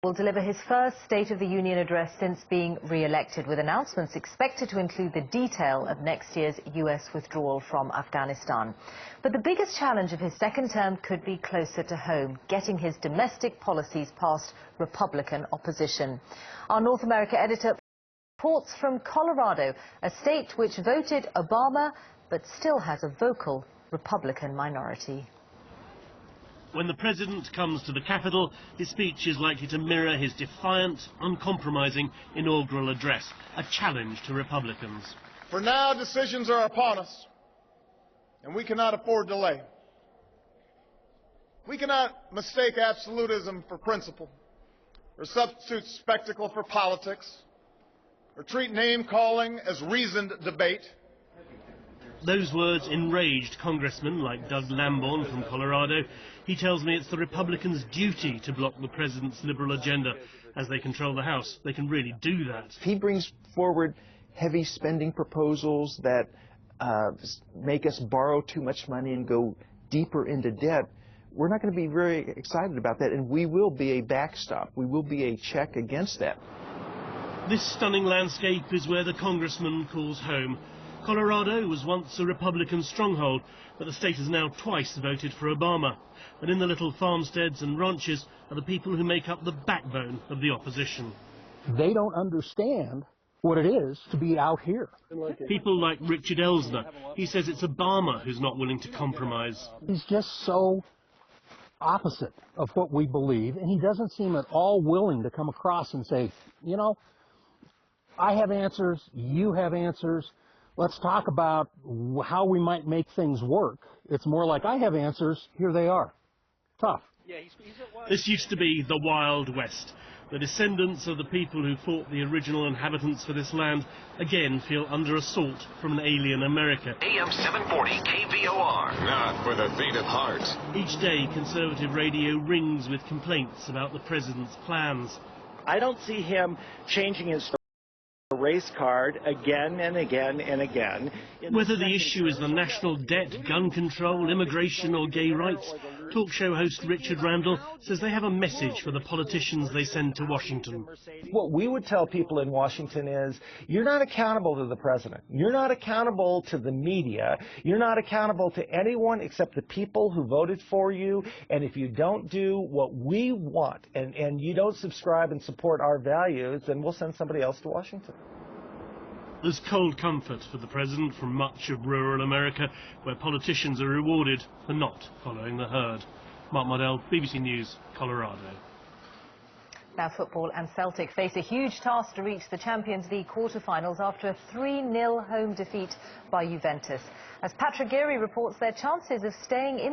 Will deliver his first State of the Union address since being re-elected, with announcements expected to include the detail of next year's US withdrawal from Afghanistan. But the biggest challenge of his second term could be closer to home, getting his domestic policies past Republican opposition. Our North America editor reports from Colorado, a state which voted Obama but still has a vocal Republican minority. When the president comes to the Capitol, his speech is likely to mirror his defiant, uncompromising inaugural address, a challenge to Republicans. For now, decisions are upon us, and we cannot afford delay. We cannot mistake absolutism for principle, or substitute spectacle for politics, or treat name-calling as reasoned debate. Those words enraged congressmen like Doug Lamborn from Colorado. He tells me it's the Republicans' duty to block the president's liberal agenda. As they control the House, they can really do that. If he brings forward heavy spending proposals that make us borrow too much money and go deeper into debt, we're not going to be very excited about that, and we will be a backstop. We will be a check against that. This stunning landscape is where the congressman calls home. Colorado was once a Republican stronghold, but the state has now twice voted for Obama. And in the little farmsteads and ranches are the people who make up the backbone of the opposition. They don't understand what it is to be out here. People like Richard Elsner. He says it's Obama who's not willing to compromise. He's just so opposite of what we believe, and he doesn't seem at all willing to come across and say, you know, I have answers, you have answers. Let's talk about how we might make things work. It's more like, I have answers, here they are. Tough. This used to be the Wild West. The descendants of the people who fought the original inhabitants for this land again feel under assault from an alien America. AM 740 KVOR. Not for the faint of heart. Each day, conservative radio rings with complaints about the president's plans. I don't see him changing his race card again and again and again. Whether the issue is the national debt, gun control, immigration or gay rights, talk show host Richard Randall says they have a message for the politicians they send to Washington. What we would tell people in Washington is, you're not accountable to the president. You're not accountable to the media. You're not accountable to anyone except the people who voted for you. And if you don't do what we want and you don't subscribe and support our values, then we'll send somebody else to Washington. There's cold comfort for the president from much of rural America, where politicians are rewarded for not following the herd. Mark Mardell, BBC News, Colorado. Now football and Celtic face a huge task to reach the Champions League quarter-finals after a 3-0 home defeat by Juventus. As Patrick Geary reports, their chances of staying in